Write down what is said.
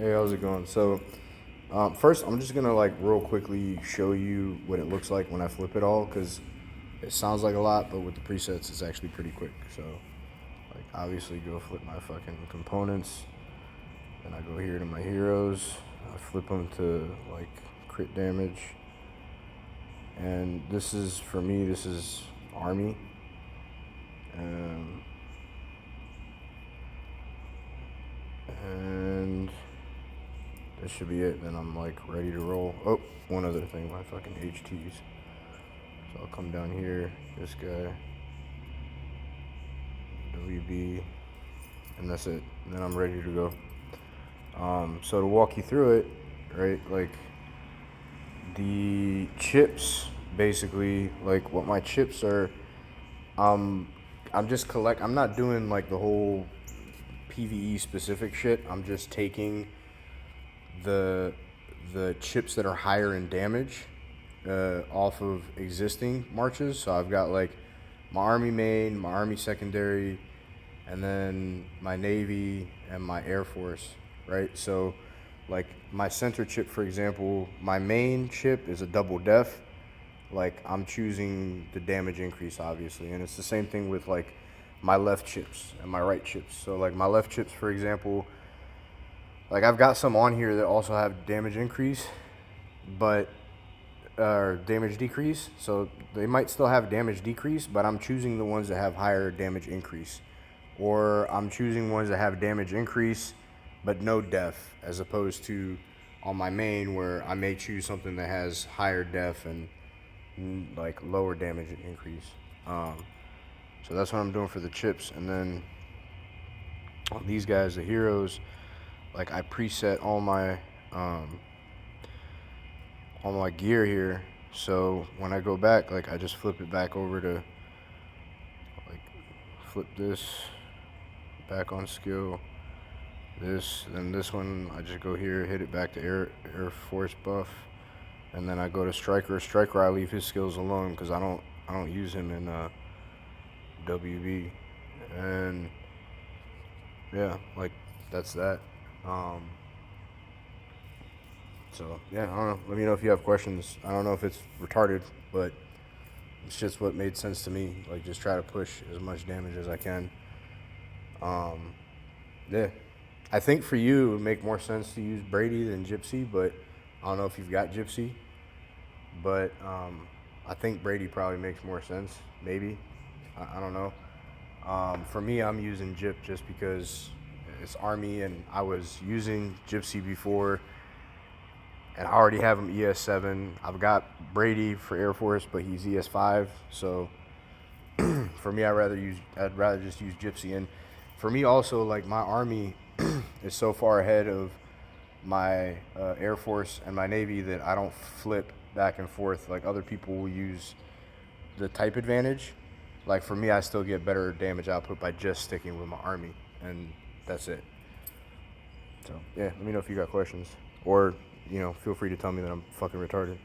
Hey, how's it going? First, I'm just gonna like real quickly show you what it looks like when I flip it all, because it sounds like a lot, but with the presets, it's actually pretty quick. So, like, obviously, go flip my fucking components, then I go here to my heroes. I flip them to like crit damage, and this is for me. This is army. Um, and that should be it. Then I'm like ready to roll. Oh, one other thing, my fucking HTs. So I'll come down here, this guy, WB, and that's it. And then I'm ready to go. So to walk you through it, right, like the chips, basically, like what my chips are, um, I'm not doing like the whole PvE specific shit. I'm just taking the the chips that are higher in damage off of existing marches. So I've got like my army main, my army secondary, and then my navy and my air force, right? So like my center chip, for example, my main chip is a double def. Like I'm choosing the damage increase, obviously, and it's the same thing with like my left chips and my right chips. So like my left chips, for example, like I've got some on here that also have damage increase, but damage decrease. So they might still have damage decrease, but I'm choosing the ones that have higher damage increase, or I'm choosing ones that have damage increase but no def, as opposed to on my main where I may choose something that has higher def and like lower damage increase. So that's what I'm doing for the chips, and then on these guys, the heroes, like I preset all my gear here. So when I go back, like I just flip it back over to like flip this back on skill. Then this one I just go here, hit it back to Air Force buff, and then I go to Striker. Striker I leave his skills alone because I don't use him in WB, and yeah, like that's that. Um, so yeah, I don't know. Let me know if you have questions. I don't know if it's retarded, but it's just what made sense to me. Like just try to push as much damage as I can. Um, yeah. I think for you it would make more sense to use Brady than Gypsy, but I don't know if you've got Gypsy. But I think Brady probably makes more sense. Maybe. I don't know. For me, I'm using Gyp just because it's Army, and I was using Gypsy before, and I already have him ES7. I've got Brady for Air Force, but he's ES5. So for me, I'd rather just use Gypsy. And for me also, like my Army is so far ahead of my Air Force and my Navy that I don't flip back and forth like other people will use the type advantage. Like for me, I still get better damage output by just sticking with my Army, and that's it. So yeah, let me know if you got questions, or feel free to tell me that I'm fucking retarded.